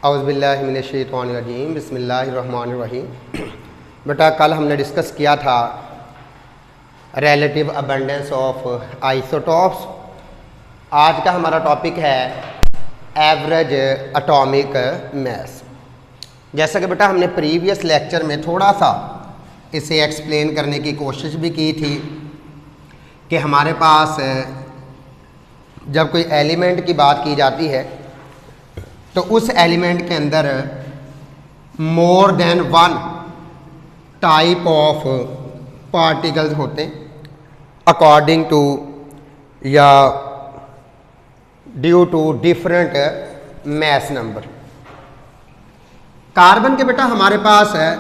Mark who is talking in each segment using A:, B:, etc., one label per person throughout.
A: औज़ुबिल्लाहि मिनश्शैतानिर्रजीम बिस्मिल्लाहिर्रहमानिर्रहीम। बेटा कल हमने डिस्कस किया था रिलेटिव अबंडेंस ऑफ आइसोटॉप्स। आज का हमारा टॉपिक है एवरेज एटॉमिक मास। जैसा कि बेटा हमने प्रीवियस लेक्चर में थोड़ा सा इसे एक्सप्लेन करने की कोशिश भी की थी कि हमारे पास जब कोई एलिमेंट की बात की जाती है तो उस एलिमेंट के अंदर more than one type of particles होते हैं अकॉर्डिंग टू या due to different mass number. Carbon के बेटा हमारे पास है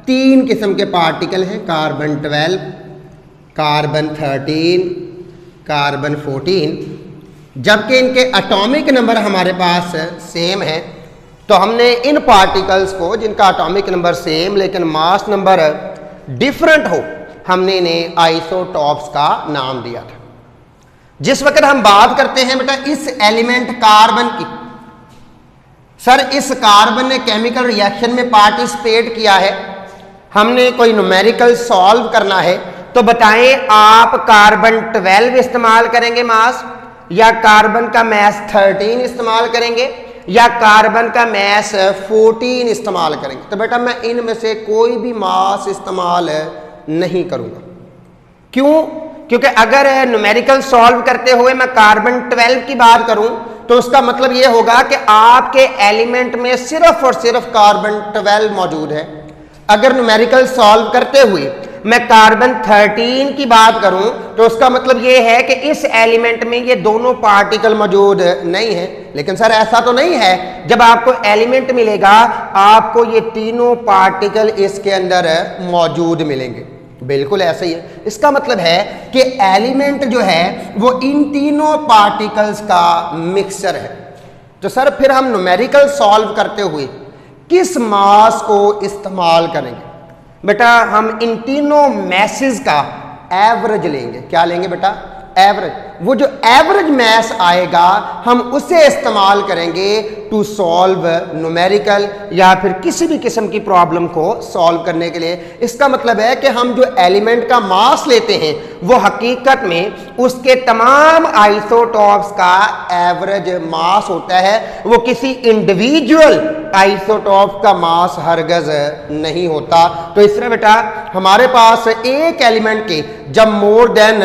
A: 3 किस्म के पार्टिकल हैं, कार्बन 12, कार्बन 13, कार्बन 14। जबकि इनके एटॉमिक नंबर हमारे पास सेम है, तो हमने इन पार्टिकल्स को जिनका एटॉमिक नंबर सेम लेकिन मास नंबर डिफरेंट हो, हमने इन्हें आइसोटॉप्स का नाम दिया था। जिस वक्त हम बात करते हैं बेटा इस एलिमेंट कार्बन की, सर इस कार्बन ने केमिकल रिएक्शन में पार्टिसिपेट किया है, हमने कोई न्यूमेरिकल सॉल्व करना है, तो बताएं आप कार्बन 12 इस्तेमाल करेंगे मास, या कार्बन का मास 13 इस्तेमाल करेंगे, या कार्बन का मास 14 इस्तेमाल करेंगे। तो बेटा मैं इनमें से कोई भी मास इस्तेमाल नहीं करूंगा। क्यों? क्योंकि अगर न्यूमेरिकल सॉल्व करते हुए मैं कार्बन 12 की बात करूं तो उसका मतलब यह होगा कि आपके एलिमेंट में सिर्फ और सिर्फ कार्बन 12 मौजूद है। अगर न्यूमेरिकल सॉल्व करते हुए मैं कार्बन 13 की बात करूं तो उसका मतलब यह है कि इस एलिमेंट में ये दोनों पार्टिकल मौजूद नहीं है। लेकिन सर ऐसा तो नहीं है, जब आपको एलिमेंट मिलेगा आपको ये तीनों पार्टिकल इसके अंदर मौजूद मिलेंगे। बिल्कुल ऐसा ही है। इसका मतलब है कि एलिमेंट जो है वो इन तीनों पार्टिकल्स का मिक्सचर है। तो सर फिर हम न्यूमेरिकल सॉल्व करते हुए किस मास को इस्तेमाल करेंगे? बेटा हम इन तीनों मैसेज का एवरेज लेंगे। क्या लेंगे बेटा? एवरेज। वो जो एवरेज मैस आएगा हम उसे इस्तेमाल करेंगे टू सॉल्व न्यूमेरिकल या फिर किसी भी किस्म की प्रॉब्लम को सॉल्व करने के लिए। इसका मतलब है कि हम जो एलिमेंट का मास लेते हैं वो हकीकत में उसके तमाम आइसोटॉप्स का एवरेज मास होता है, वो किसी इंडिविजुअल आइसोटॉप का मास हरगज नहीं होता। तो इस तरह बेटा हमारे पास एक एलिमेंट के जब मोर देन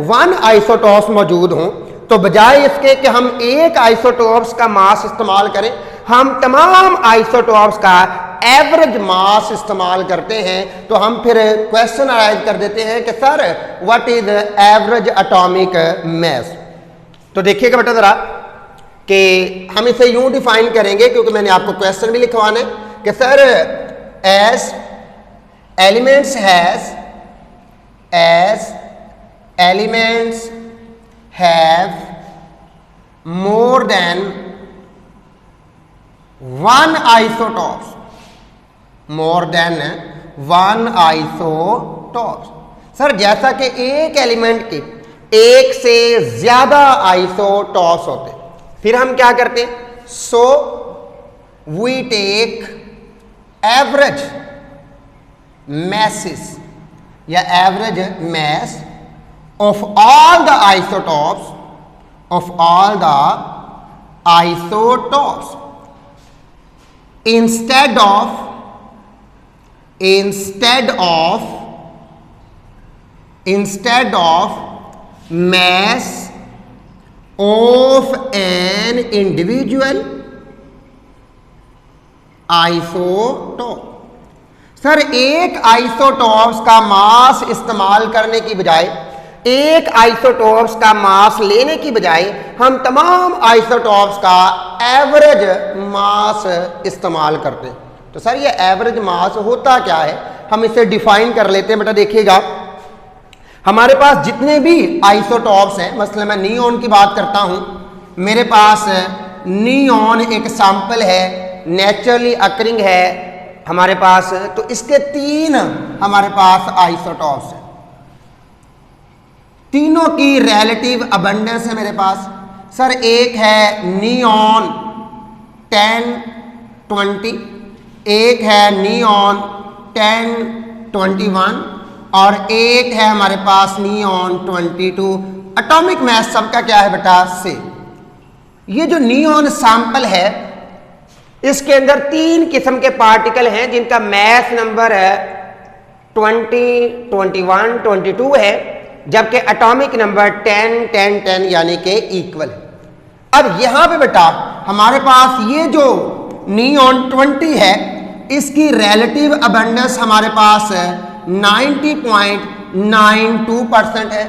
A: वन आइसोटॉप्स मौजूद हों तो बजाय इसके कि हम एक आइसोटॉप्स का मास इस्तेमाल करें, हम तमाम आइसोटॉप्स का एवरेज मास इस्तेमाल करते हैं। तो हम फिर क्वेश्चन अराइज कर देते हैं कि sir what is average atomic mass. तो देखिएगा बेटा जरा कि हम इसे यूं डिफाइन करेंगे, क्योंकि मैंने आपको क्वेश्चन भी लिखवाना है कि sir as elements have more than one isotopes, more than one isotopes। Sir जैसा कि एक एलिमेंट के एक से ज्यादा आइसोटॉप्स होते हैं, फिर हम क्या करते हैं? So we take average masses या average mass of all the isotopes instead of mass of an individual isotope। Sir एक आइसोटॉप्स का मास इस्तेमाल करने की बजाय, एक आइसोटॉप्स का मास लेने की बजाय हम तमाम आइसोटॉप्स का एवरेज मास इस्तेमाल करते हैं। तो सर ये एवरेज मास होता क्या है, हम इसे डिफाइन कर लेते हैं। बेटा देखिएगा हमारे पास जितने भी आइसोटॉप्स हैं, मसलन मैं नियॉन की बात करता हूं, मेरे पास नियॉन एक सैंपल है, नेचुरली अकरिंग है हमारे पास, तो इसके 3 हमारे पास आइसोटॉप्स हैं। तीनों की रिलेटिव अबंडेंस है मेरे पास। सर एक है नियॉन 10 20, एक है नियॉन 1021 और एक है हमारे पास नियॉन 22। एटॉमिक मास सबका क्या है बेटा से। ये जो नियॉन सैंपल है इसके अंदर 3 किस्म के पार्टिकल हैं जिनका मास नंबर है 20, 21, 22 है, जबकि एटॉमिक नंबर 10, 10, 10 यानी कि इक्वल है। अब यहां पे बेटा हमारे पास ये जो नियॉन 20 है इसकी रिलेटिव अबंडेंस हमारे पास 90.92% है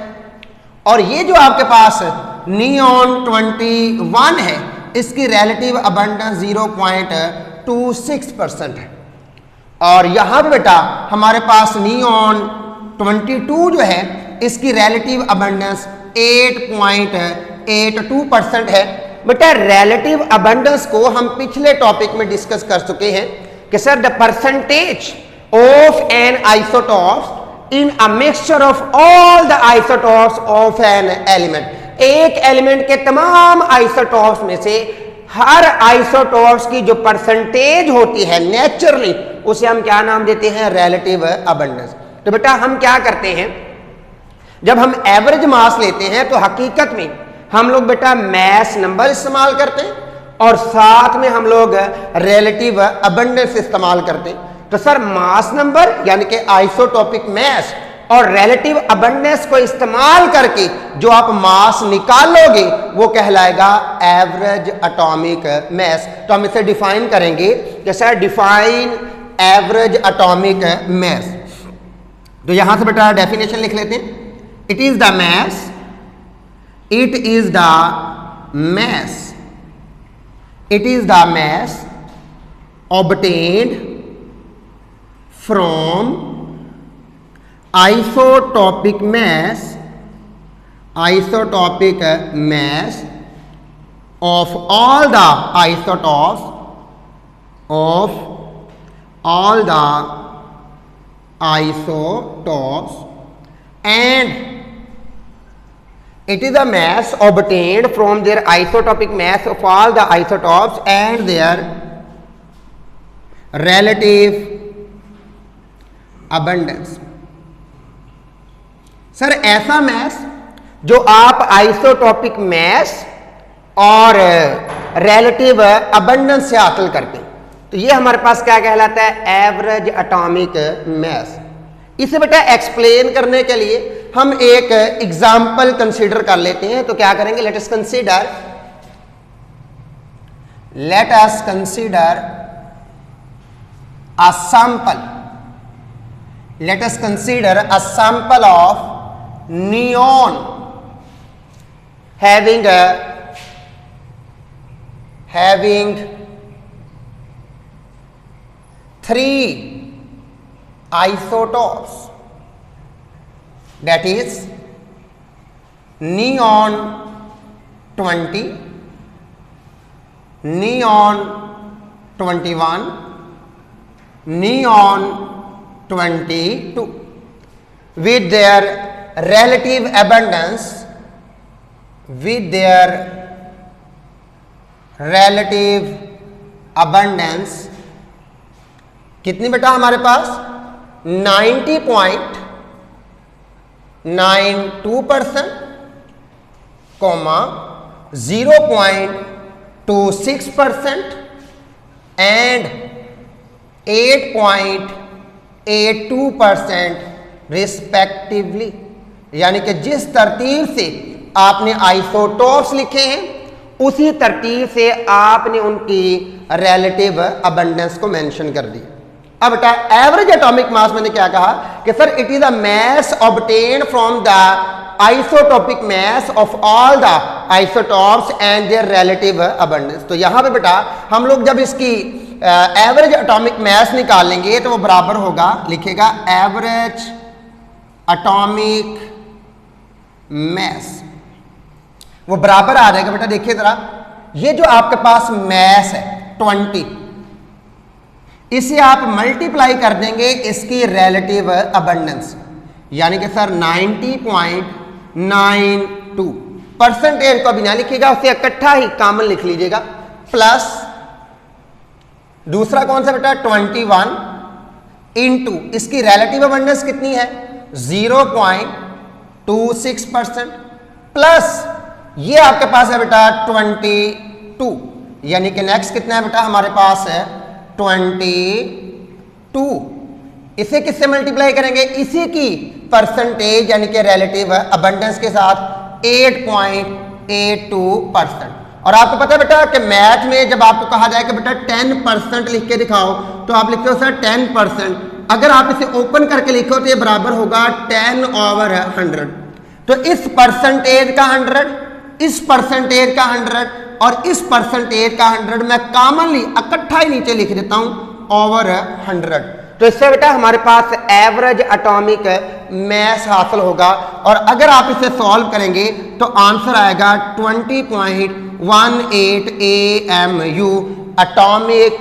A: और ये जो आपके पास नियॉन 21 है इसकी रिलेटिव अबंडेंस 0.26% है। और यहां पे बेटा हमारे पास नियॉन 22 जो है इसकी रिलेटिव अबंडेंस 8.82% है। बेटा रिलेटिव अबंडेंस को हम पिछले टॉपिक में डिस्कस कर चुके हैं कि sir the percentage of an isotopes in a mixture of all the isotopes of an element, एक एलिमेंट के तमाम आइसोटॉप्स में से हर आइसोटॉप्स की जो परसेंटेज होती है नेचुरली उसे हम क्या नाम देते हैं रिलेटिव अबंडेंस। तो बेटा हम क्या करते हैं जब हम एवरेज मास लेते हैं तो हकीकत में हम लोग बेटा मास नंबर इस्तेमाल करते हैं और साथ में हम लोग रिलेटिव अबंडेंस इस्तेमाल करते हैं। तो सर मास नंबर यानी कि आइसोटॉपिक मास और रिलेटिव अबंडेंस को इस्तेमाल करके जो आप मास निकालोगे वो कहलाएगा एवरेज एटॉमिक मास। तो हम इसे डिफाइन करेंगे कि sir define average atomic mass. तो यहां से बेटा डेफिनेशन लिख लेते हैं। It is the mass, it is the mass, it is the mass obtained from isotopic mass of all the isotopes and it is the mass obtained from their isotopic mass of all the isotopes and their relative abundance। Sir ऐसा mess जो आप isotopic mess और relative abundance से हासिल करते हैं तो ये हमारे पास क्या कहलाता है एवरेज एटॉमिक मैस। इसे बेटा एक्सप्लेन करने के लिए हम एक एग्जाम्पल कंसीडर कर लेते हैं। तो क्या करेंगे let us consider a sample, let us consider a sample of neon having 3 isotopes, that is neon 20, neon 21, neon 22 with their relative abundance, कितनी बेटा हमारे पास 90.92%, 0.26% and 8.82% रिस्पेक्टिवली। यानी कि जिस तरतीब से आपने आइसोटॉप्स लिखे हैं उसी तरतीब से आपने उनकी रिलेटिव अबंडेंस को मेंशन कर दिया। अब बेटा एवरेज एटॉमिक मास मैंने क्या कहा कि sir it is the mass obtained from the isotopic mass of all the isotopes and their relative abundance. तो यहां पे बेटा हम लोग जब इसकी एवरेज एटॉमिक मास निकालेंगे तो वो बराबर होगा, लिखेगा एवरेज एटॉमिक मास, वो बराबर आ जाएगा बेटा। देखिए जरा ये जो आपके पास मास है 20, इसे आप मल्टीप्लाई कर देंगे इसकी रिलेटिव अबंडेंस, यानी कि सर 90.92। परसेंटेज को भी ना लिखिएगा, उसे इकट्ठा ही कॉमन लिख लीजिएगा, प्लस दूसरा कौन सा बेटा 21 इंटू इसकी रिलेटिव अबंडेंस कितनी है 0.26% प्लस ये आपके पास है बेटा 22, यानी कि नेक्स्ट कितना है बेटा हमारे पास है 22। इसे किससे मल्टीप्लाई करेंगे, इसी की परसेंटेज यानी कि रिलेटिव अबंडेंस के साथ 8.82%। और आपको पता है बेटा कि मैथ में जब आपको कहा जाए कि बेटा 10% लिख के दिखाओ तो आप लिखते हो सर 10%। अगर आप इसे ओपन करके लिखो तो ये बराबर होगा 10/100। तो इस परसेंटेज का 100, इस परसेंटेज का 100 और इस परसेंटेज का 100 मैं कॉमनली इकट्ठा ही नीचे लिख देता हूं ओवर 100। तो इससे बेटा हमारे पास एवरेज एटॉमिक मास हासिल होगा। और अगर आप इसे सॉल्व करेंगे तो आंसर आएगा 20.18 AMU एटॉमिक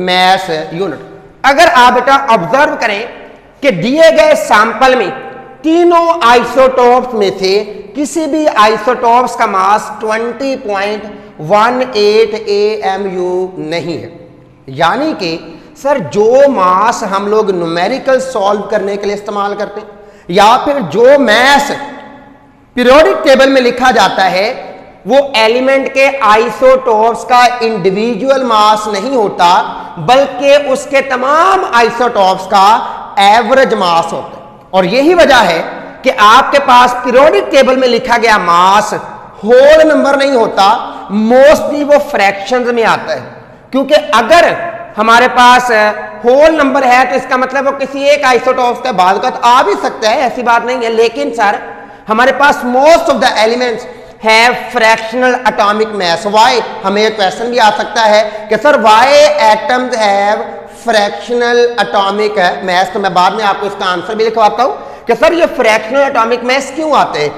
A: मास यूनिट। अगर आप बेटा ऑब्जर्व करें कि दिए गए सैंपल में तीनों आइसोटोप्स में से किसी भी आइसोटोप्स का मास 20.18 AMU नहीं है, यानी कि सर जो मास हम लोग न्यूमेरिकल सॉल्व करने के लिए इस्तेमाल करते हैं या फिर जो मास पीरियोडिक टेबल में लिखा जाता है वो एलिमेंट के आइसोटोप्स का इंडिविजुअल मास नहीं होता, बल्कि उसके तमाम आइसोटोप्स का एवरेज मास होता है। और यही वजह है कि आपके पास पीरियोडिक टेबल में लिखा गया मास होल नंबर नहीं होता, मोस्टली वो फ्रैक्शंस में आता है। क्योंकि अगर हमारे पास होल नंबर है तो इसका मतलब वो किसी एक आइसोटोप्स का बाद का आ भी सकता है, ऐसी बात नहीं है। लेकिन सर हमारे पास most of the elements have fractional atomic mass. Why, हमें एक क्वेश्चन भी आ सकता है कि sir why atoms have fractional atomic mass. तो मैं बाद में आपको इसका आंसर भी लिखवाता हूं कि सर ये फ्रैक्शनल एटॉमिक मास क्यों आते हैं,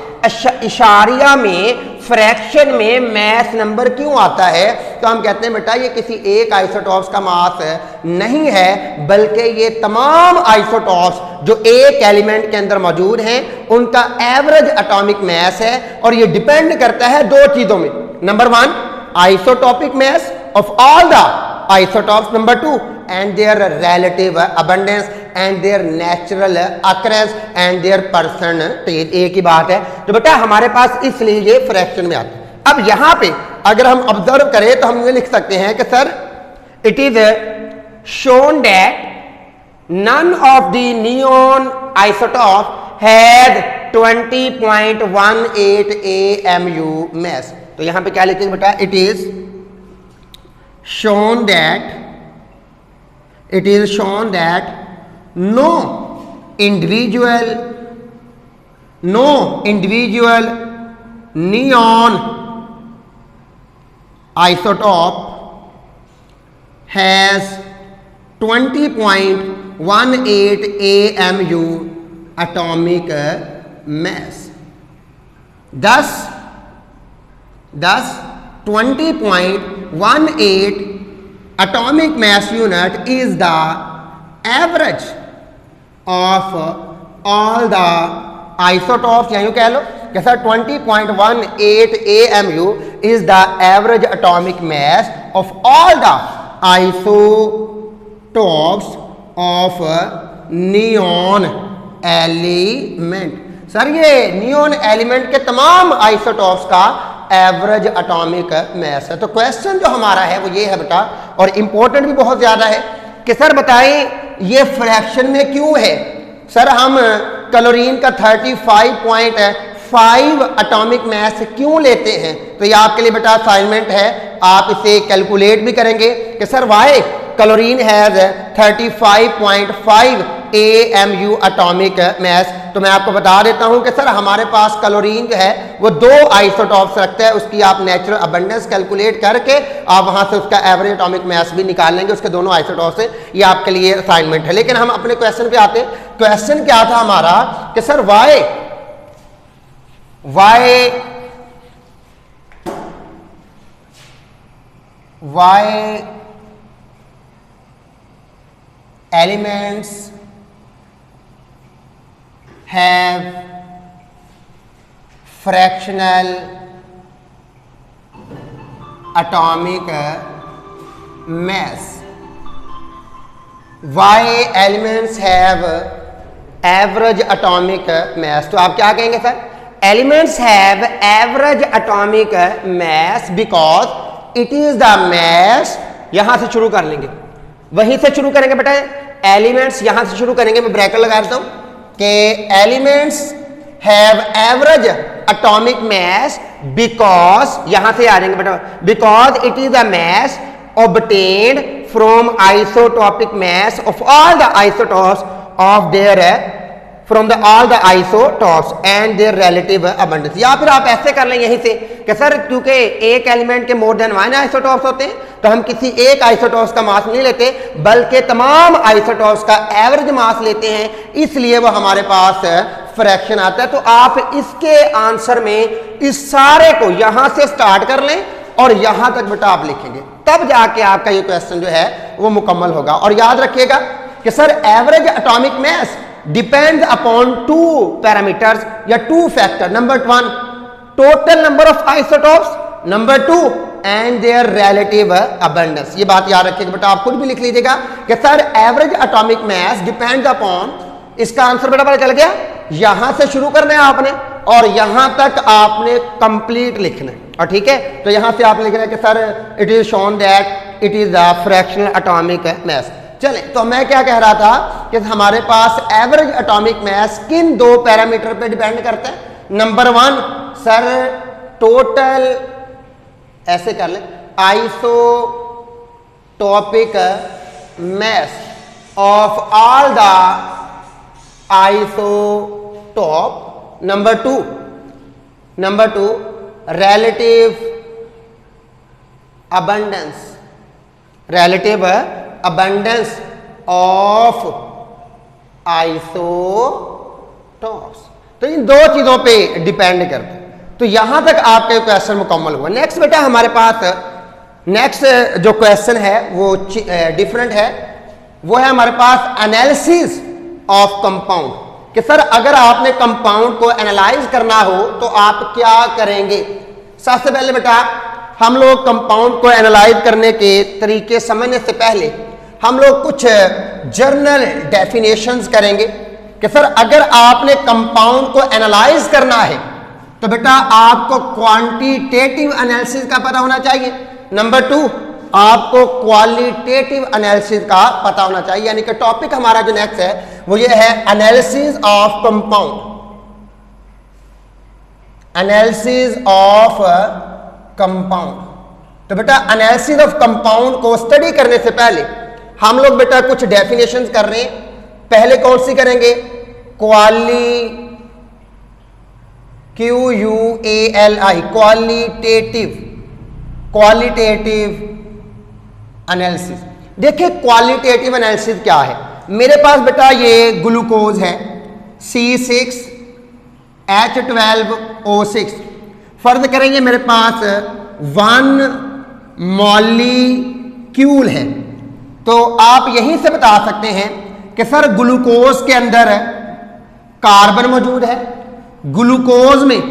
A: इशारिया में फ्रैक्शन में मास नंबर क्यों आता है। तो हम कहते हैं बेटा ये किसी एक आइसोटॉप्स का मास नहीं है, बल्कि ये तमाम आइसोटॉप्स जो एक एलिमेंट के अंदर मौजूद हैं उनका एवरेज एटॉमिक मास है। और ये डिपेंड करता है दो चीजों में, number 1 isotopic mass of all the isotopes, number 2 and their relative abundance and their natural occurrence and their percentage। एक ही बात है। तो बेटा हमारे पास इसलिए ये फ्रैक्शन में आता है। अब यहां पे अगर हम ऑब्जर्व करें तो हम ये लिख सकते हैं कि sir it is shown that none of the neon isotope has 20.18 AMU mass। तो यहां पे क्या लिखेंगे बेटा, it is shown that no individual neon isotope has 20.18 AMU atomic mass। thus 20.18 atomic mass unit is the average of all the isotopes। या यूं कह लो कि sir 20.18 AMU is the average atomic mass of all the isotopes of neon element। Sir ये neon element के तमाम isotopes का average atomic मास है। तो क्वेश्चन जो हमारा है वो ये है बेटा, और इंपॉर्टेंट भी बहुत ज्यादा है कि सर बताएं ये फ्रैक्शन में क्यों है। सर हम क्लोरीन का 35.5 एटॉमिक मास क्यों लेते हैं। तो ये आपके लिए बेटा असाइनमेंट है, आप इसे कैलकुलेट भी करेंगे कि sir why chlorine has 35.5 AMU atomic mass. तो मैं आपको बता देता हूं कि सर हमारे पास क्लोरीन जो है वो 2 आइसोटॉप्स रखता है, उसकी आप नेचुरल अबंडेंस कैलकुलेट करके आप वहां से उसका एवरेज एटॉमिक मास भी निकाल लेंगे उसके दोनों आइसोटॉप्स से। ये आपके लिए असाइनमेंट है। लेकिन हम अपने क्वेश्चन पे आते हैं। क्वेश्चन क्या था हमारा कि sir why elements have fractional atomic mass। Why elements have average atomic mass, तो आप क्या कहेंगे sir, elements have average atomic mass because it is the mass, यहां से शुरू कर लेंगे, वहीं से शुरू करेंगे बेटा, एलिमेंट्स यहां से शुरू करेंगे, मैं ब्रैकेट लगा देता हूं कि elements have average atomic mass because, यहां से आ जाएंगे बेटा, because it is the mass obtained from isotopic mass of all the isotopes of their from the all the isotopes and their relative abundance। या फिर आप ऐसे कर लें यहीं से कि सर क्योंकि एक एलिमेंट के मोर देन वन आइसोटॉप्स होते हैं तो हम किसी एक आइसोटॉप्स का मास नहीं लेते बल्कि तमाम आइसोटॉप्स का एवरेज मास लेते हैं, इसलिए वो हमारे पास फ्रैक्शन आता है। तो आप इसके आंसर में इस सारे को यहां से स्टार्ट कर लें और यहां तक बेटा आप लिखेंगे, तब जाके आपका ये क्वेश्चन जो है वो मुकम्मल होगा। और याद रखिएगा कि sir average atomic mass depends upon two parameters या two factor, number 1 total number of isotopes, number 2 and their relative abundance. ये बात याद रखिएगा बेटा, आप खुद भी लिख लीजिएगा कि sir average atomic mass depends upon, इसका आंसर बेटा पता चल गया, यहां से शुरू करना है आपने और यहां तक आपने कंप्लीट लिखना है। और ठीक है, तो यहां से आप लिख रहे हैं कि sir it is shown that it is the fractional atomic मास। चले, तो मैं क्या कह रहा था कि हमारे पास एवरेज एटॉमिक मास किन दो पैरामीटर पे डिपेंड करता है, नंबर 1 सर टोटल, ऐसे कर ले, isotopic mass of all the isotope, number 2 relative abundance of isotopes। तो इन दो चीजों पे डिपेंड करते हैं। तो यहां तक आपका क्वेश्चन मुकम्मल हुआ। नेक्स्ट बेटा हमारे पास नेक्स्ट जो क्वेश्चन है वो डिफरेंट है, वो है हमारे पास एनालिसिस ऑफ कंपाउंड, कि सर अगर आपने कंपाउंड को एनालाइज करना हो तो आप क्या करेंगे। सबसे पहले बेटा हम लोग कंपाउंड को एनालाइज करने के तरीके समझने से पहले हम लोग कुछ जर्नल डेफिनेशंस करेंगे कि सर अगर आपने कंपाउंड को एनालाइज करना है तो बेटा आपको क्वांटिटेटिव एनालिसिस का पता होना चाहिए, नंबर 2 आपको क्वालिटेटिव एनालिसिस का पता होना चाहिए। यानी कि टॉपिक हमारा जो नेक्स्ट है वो ये है analysis of compound, analysis of compound. तो बेटा एनालिसिस ऑफ कंपाउंड को स्टडी करने से पहले हम लोग बेटा कुछ डेफिनेशंस कर रहे हैं। पहले कौन सी करेंगे, क्वालिटेटिव एनालिसिस। देखिए क्वालिटेटिव एनालिसिस क्या है, मेरे पास बेटा ये ग्लूकोज है C6H12O6, फर्ज करेंगे मेरे पास 1 मॉलिक्यूल है, तो आप यहीं से बता सकते हैं कि सर ग्लूकोज के अंदर कार्बन मौजूद है, ग्लूकोज में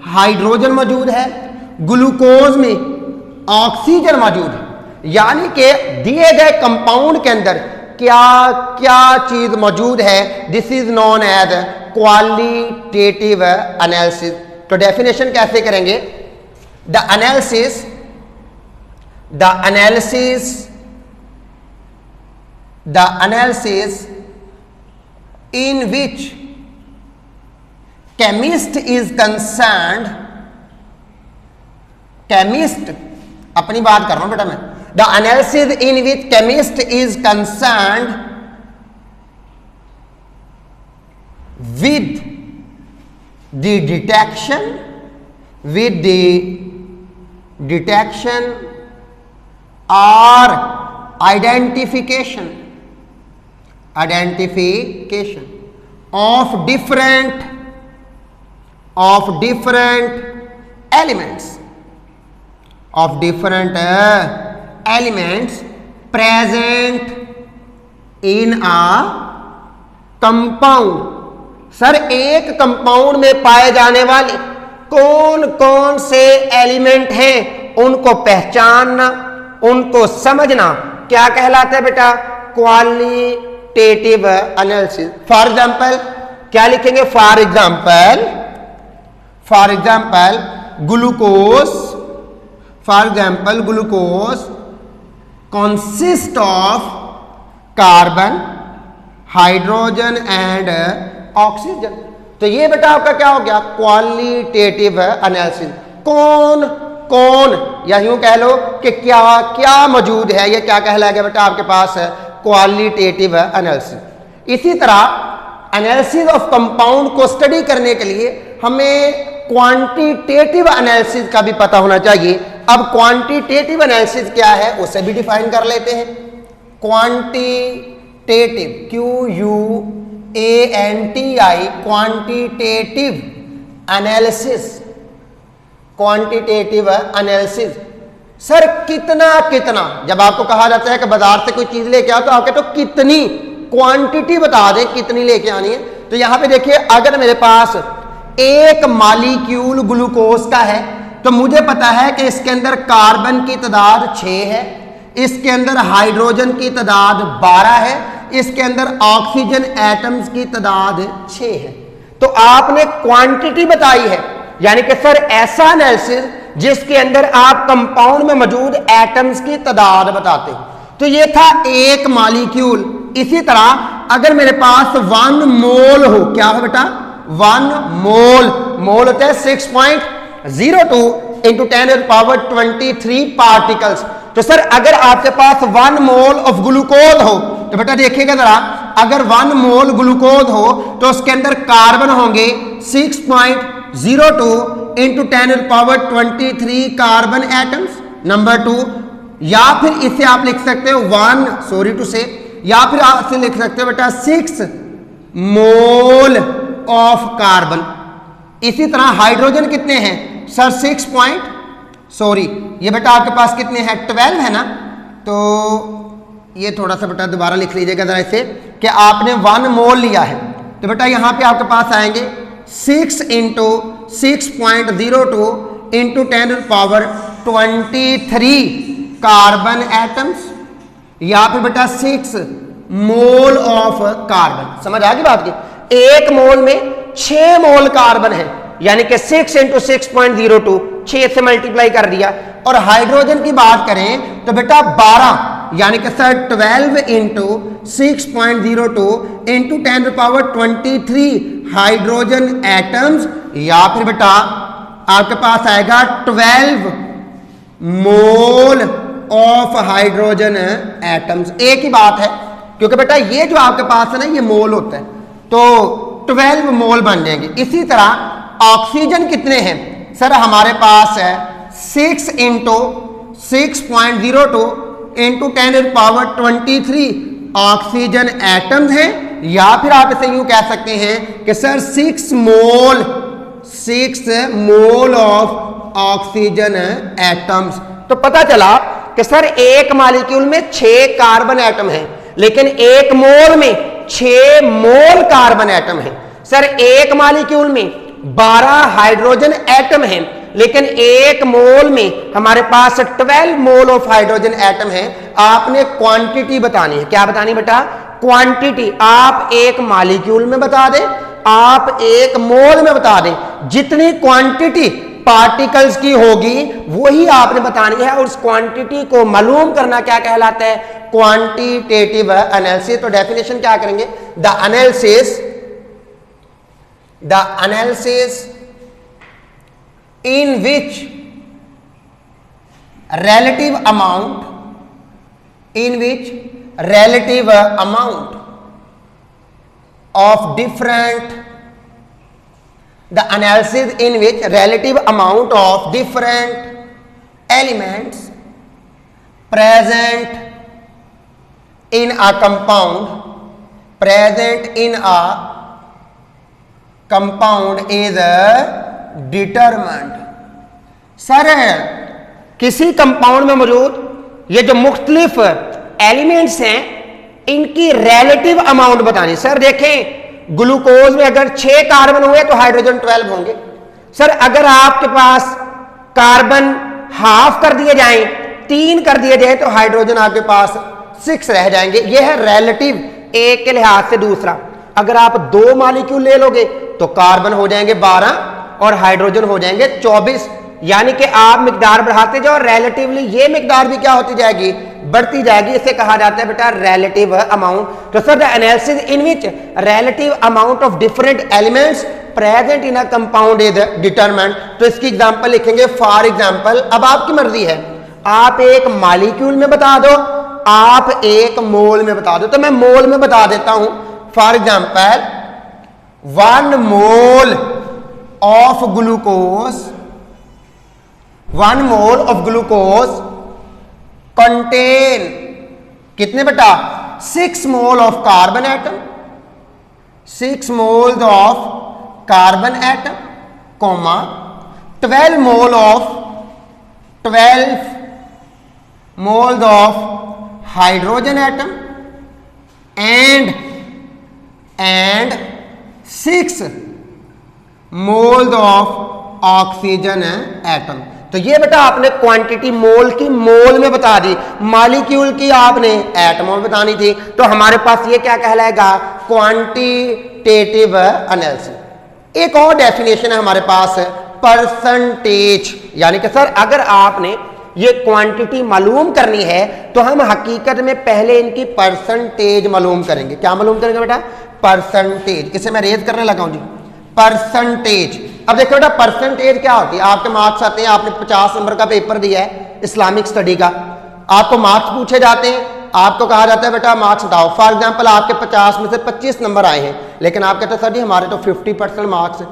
A: हाइड्रोजन मौजूद है, ग्लूकोज में ऑक्सीजन मौजूद है। यानी कि दिए गए कंपाउंड के अंदर क्या क्या चीज मौजूद है, this is known as qualitative analysis. तो डेफिनेशन कैसे करेंगे, the analysis in which chemist is concerned, chemist अपनी बात कर रहा हूं बेटा मैं, the analysis in which chemist is concerned with the detection or identification of different elements present in a compound। Sir एक कंपाउंड में पाए जाने वाले कौन कौन से एलिमेंट हैं उनको पहचानना, उनको समझना क्या कहलाता है बेटा, क्वालिटेटिव एनालिसिस। फॉर एग्जांपल क्या लिखेंगे? For example glucose, for example glucose consist of carbon, hydrogen and oxygen. तो ये बेटा आपका क्या हो गया? Qualitative analysis. कौन या यूं कह लो कि क्या क्या मौजूद है, ये क्या कहलाएगा बेटा आपके पास? Qualitative analysis. इसी तरह एनालिसिस ऑफ कंपाउंड को स्टडी करने के लिए हमें क्वांटिटेटिव एनालिसिस का भी पता होना चाहिए। अब क्वांटिटेटिव एनालिसिस क्या है उसे भी डिफाइन कर लेते हैं। Quantitative, QUANTI, quantitative analysis. Quantitative analysis sir कितना, जब आपको कहा जाता है कि बाजार से कोई चीज लेके आओ तो आपके तो कितनी क्वांटिटी बता दें, कितनी लेके आनी है। तो यहां पे देखिए, अगर मेरे पास एक मॉलिक्यूल ग्लूकोज का है तो मुझे पता है कि इसके अंदर कार्बन की तादाद 6 है, इसके अंदर हाइड्रोजन की तादाद 12 है, इसके अंदर ऑक्सीजन एटम्स की तादाद 6 है। तो आपने क्वांटिटी बताई है, यानी कि सर ऐसा एनालिसिस जिसके अंदर आप कंपाउंड में मौजूद एटम्स की तादाद बताते हैं। तो ये था एक मॉलिक्यूल। इसी तरह अगर मेरे पास 1 मोल हो, क्या हो बेटा? 1 मोल होता है 6.02 इंटू 10⁻23 पार्टिकल्स। तो सर अगर आपके पास 1 मोल ऑफ ग्लूकोज हो तो बेटा देखिएगा जरा, अगर 1 मोल ग्लूकोज हो तो उसके अंदर कार्बन होंगे 6.02 इंटू 10⁻23 कार्बन एटम्स, नंबर 2। या फिर इसे आप लिख सकते हो 1, सॉरी टू से, या फिर आप इसे लिख सकते हो बेटा 6 मोल ऑफ कार्बन। इसी तरह हाइड्रोजन कितने हैं सर? 6 ये बेटा आपके पास कितने हैं? 12 है ना। तो ये थोड़ा सा बेटा दोबारा लिख लीजिएगा जरा इसे, कि आपने 1 मोल लिया है तो बेटा यहां पे आपके पास आएंगे 6 इंटू 6.02 इंटू 10⁻23 कार्बन एटम्स, या फिर बेटा 6 मोल ऑफ कार्बन। समझ आ गई बात की? एक मोल में 6 मोल कार्बन है, यानी कि 6 इंटू 6.02, 6 से मल्टीप्लाई कर दिया। और हाइड्रोजन की बात करें तो बेटा 12, यानी कि sir 12 into 6.02 into 10⁻23 hydrogen atoms, या फिर बेटा आपके पास आएगा 12 मोल ऑफ हाइड्रोजन एटम्स। एक ही बात है, क्योंकि बेटा ये जो आपके पास है ना, ये मोल होता है, तो 12 मोल बन जाएंगे। इसी तरह ऑक्सीजन कितने हैं सर? हमारे पास है 6 इंटू 6.02 इंटू 10⁻23 ऑक्सीजन एटम्स हैं, या फिर आप इसे यूं कह सकते हैं कि sir 6 mole of oxygen atoms. तो पता चला कि सर एक मॉलिक्यूल में 6 कार्बन एटम हैं, लेकिन एक मोल में 6 मोल कार्बन एटम हैं। सर एक मॉलिक्यूल में 12 हाइड्रोजन एटम हैं, लेकिन एक मोल में हमारे पास 12 मोल ऑफ हाइड्रोजन एटम है। आपने क्वांटिटी बतानी है। क्या बतानी बेटा? क्वांटिटी। आप एक मॉलिक्यूल में बता दें, आप एक मोल में बता दें, जितनी क्वांटिटी पार्टिकल्स की होगी वही आपने बतानी है। और उस क्वांटिटी को मालूम करना क्या कहलाता है? Quantitative analysis. तो डेफिनेशन क्या करेंगे? The analysis in which relative amount of different elements present in a compound is determent. Sir किसी कंपाउंड में मौजूद ये जो मुख्तलिफ एलिमेंट्स हैं इनकी रिलेटिव अमाउंट बतानी। सर देखें, ग्लूकोज में अगर 6 कार्बन हुए तो हाइड्रोजन 12 होंगे। सर अगर आपके पास कार्बन हाफ कर दिए जाएं, 3 कर दिए जाए तो हाइड्रोजन आपके पास 6 रह जाएंगे। ये है रिलेटिव एक के लिहाज से। दूसरा, अगर आप 2 मॉलिक्यूल ले लोगे तो कार्बन हो जाएंगे 12 और हाइड्रोजन हो जाएंगे 24, यानी कि आप मिकदार बढ़ाते जाओ, रिलेटिवली ये मिकदार भी क्या होती जाएगी, बढ़ती जाएगी। इसे कहा जाता है बेटा रिलेटिव अमाउंट। तो sir the analysis in which relative amount of different elements present in a compound is determined. तो इसकी एग्जांपल लिखेंगे। फॉर एग्जांपल, अब आपकी मर्जी है, आप एक मॉलिक्यूल में बता दो, आप एक मोल में बता दो। तो मैं मोल में बता देता हूं। For example 1 mole of glucose, 1 mole of glucose contain कितने बेटा, 6 mole of carbon atom, 6 moles of carbon atom, comma 12 mole of 12 moles of hydrogen atom and 6 moles of oxygen atom. तो ये बेटा आपने क्वांटिटी मोल की मोल में बता दी, मॉलिक्यूल की आपने एटमों में बतानी थी। तो हमारे पास ये क्या कहलाएगा, क्वांटिटेटिव एनालिसिस। एक और डेफिनेशन है हमारे पास, परसेंटेज। यानी कि सर अगर आपने ये क्वांटिटी मालूम करनी है तो हम हकीकत में पहले इनकी परसेंटेज मालूम करेंगे। क्या मालूम करेंगे बेटा, परसेंटेज। इसे मैं रेज करने लगा हूं जी, परसेंटेज। अब देखो बेटा परसेंटेज क्या होती है। आपके मार्क्स आते हैं, आपने 50 नंबर का पेपर दिया है इस्लामिक स्टडी का, आपको मार्क्स पूछे जाते हैं, आपको कहा जाता है बेटा मार्क्स बताओ। फॉर एग्जांपल आपके 50 में से 25 नंबर आए हैं, लेकिन आप कहते हैं सर जी हमारे तो 50% मार्क्स है,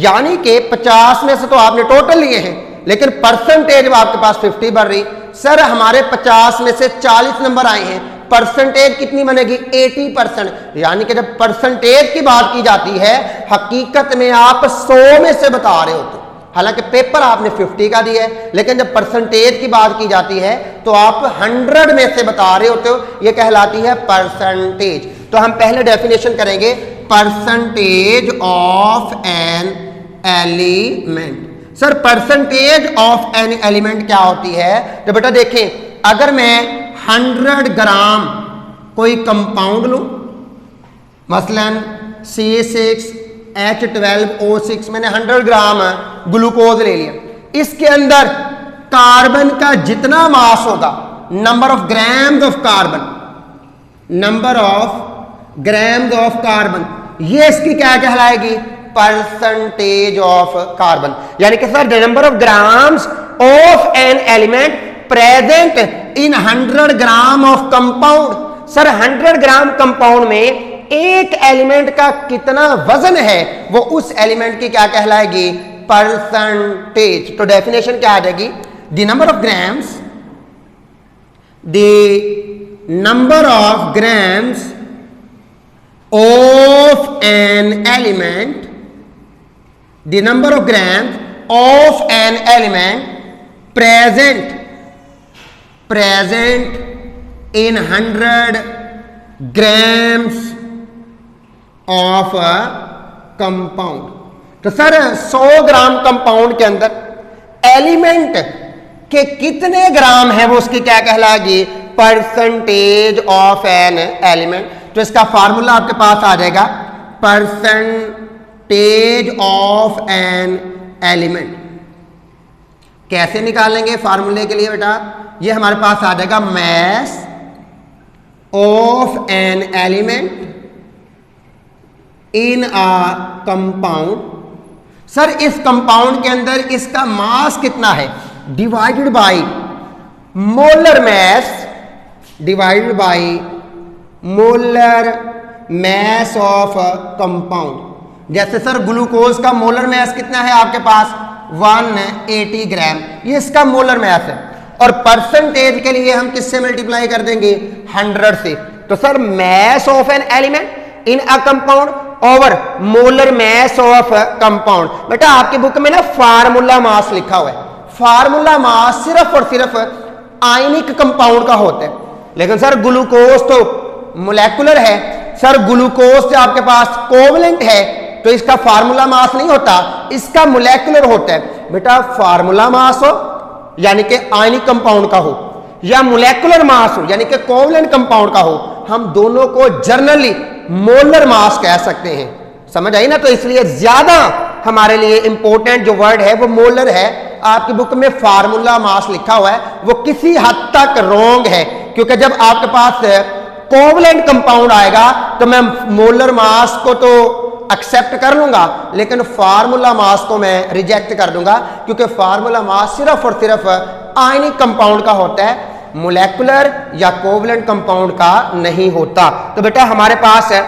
A: यानी कि 50 में से तो आपने टोटल लिए हैं, लेकिन परसेंटेज में आपके पास 50 बढ़ रही। सर हमारे 50 में से 40 नंबर आए हैं, परसेंटेज कितनी बनेगी, 80%। यानी कि जब परसेंटेज की बात की जाती है, हकीकत में आप 100 में से बता रहे होते, हालांकि पेपर आपने 50 का दिया है, लेकिन जब परसेंटेज की बात की जाती है तो आप 100 में से बता रहे होते हो। यह कहलाती है परसेंटेज। तो हम पहले डेफिनेशन करेंगे, percentage of an element. Sir percentage of an element क्या होती है, तो बेटा देखें, अगर मैं 100 ग्राम कोई कंपाउंड लूं, मसलन C6H12O6, मैंने 100 ग्राम ग्लूकोज ले लिया, इसके अंदर कार्बन का जितना मास होगा, number of grams of carbon, number of grams of carbon, ये इसकी क्या कहलाएगी, परसेंटेज ऑफ कार्बन। यानी कि sir the number of grams of an element present in 100 gram of compound. Sir 100 gram compound में एक एलिमेंट का कितना वजन है, वो उस एलिमेंट की क्या कहलाएगी, परसेंटेज। तो डेफिनेशन क्या आ जाएगी, the number of grams, the number of grams of an element, the number of grams of an element present in 100 grams of a compound। तो सर 100 ग्राम कंपाउंड के अंदर एलिमेंट के कितने ग्राम है, वो उसकी क्या कहलाएगी, परसेंटेज ऑफ एन एलिमेंट। तो इसका फार्मूला आपके पास आ जाएगा, परसेंटेज ऑफ एन एलिमेंट। कैसे निकालेंगे फार्मूले के लिए बेटा, ये हमारे पास आ जाएगा mass of an element in a compound. Sir इस कंपाउंड के अंदर इसका मास कितना है, divided by molar mass, divided by molar mass of compound. जैसे सर ग्लूकोज का मोलर मास कितना है आपके पास, 180 ग्राम, ये इसका मोलर मास है। और परसेंटेज के लिए हम किससे मल्टीप्लाई कर देंगे, 100 से। तो sir mass of an element in a compound over molar mass of compound. बेटा आपकी बुक में ना फार्मूला मास लिखा हुआ है, फार्मूला मास सिर्फ और सिर्फ आयनिक कंपाउंड का होता है, लेकिन सर ग्लूकोज तो मोलेकुलर है। सर ग्लूकोज से आपके पास कोवलेंट है, तो इसका फार्मूला मास नहीं होता, इसका मोलेकुलर होता है। बेटा फार्मूला मास हो यानी कि आयनिक कंपाउंड का हो, या मोलेकुलर मास हो यानी कि कोवलेंट कंपाउंड का हो, हम दोनों को जनरली मोलर मास कह सकते हैं। समझ आई ना? तो इसलिए ज्यादा हमारे लिए इंपॉर्टेंट जो वर्ड है वो मोलर है। आपकी बुक में फार्मूला मास लिखा हुआ है, वो किसी हद तक रॉन्ग है, क्योंकि जब आपके पास कोवलेंट कंपाउंड आएगा तो मैं मोलर मास को तो एक्सेप्ट कर लूंगा, लेकिन फार्मूला मास को मैं रिजेक्ट कर दूंगा, क्योंकि फार्मूला मास सिर्फ और सिर्फ आयनिक कंपाउंड का होता है, मोलेकुलर या कोवलेंट कंपाउंड का नहीं होता। तो बेटा हमारे पास है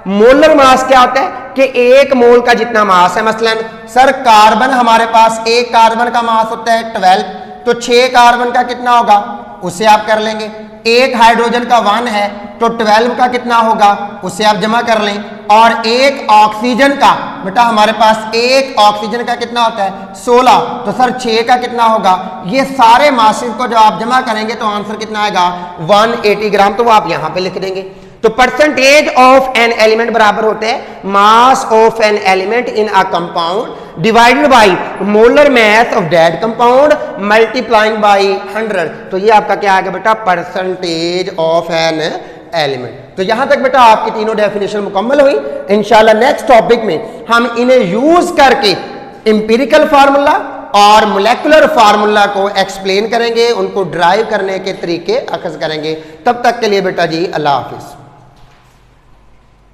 A: मोलर मास क्या होता है कि एक मोल का जितना मास है, मसलन सर कार्बन हमारे पास एक कार्बन का मास होता है 12, तो 6 कार्बन का कितना होगा उसे आप कर लेंगे। एक हाइड्रोजन का 1 है तो 12 का कितना होगा उसे आप जमा कर लें। और एक ऑक्सीजन का बेटा हमारे पास एक ऑक्सीजन का कितना होता है 16, तो सर 6 का कितना होगा। ये सारे मासेस को जब आप जमा करेंगे तो आंसर कितना आएगा 180 ग्राम, तो वो आप यहां पे लिख देंगे। तो परसेंटेज ऑफ एन एलिमेंट बराबर होते हैं mass of an element in a compound divided by molar mass of that compound multiplying by 100। तो ये आपका क्या आएगा बेटा परसेंटेज ऑफ एन एलिमेंट। तो यहां तक बेटा आपकी तीनों डेफिनेशन मुकम्मल हुई। इंशाल्लाह नेक्स्ट टॉपिक में हम इन्हें यूज करके इंपिरिकल फार्मूला और मोलेकुलर फार्मूला को एक्सप्लेन करेंगे, उनको ड्राइव करने के तरीके अखज करेंगे। तब तक के लिए बेटा जी अल्लाह हाफिज।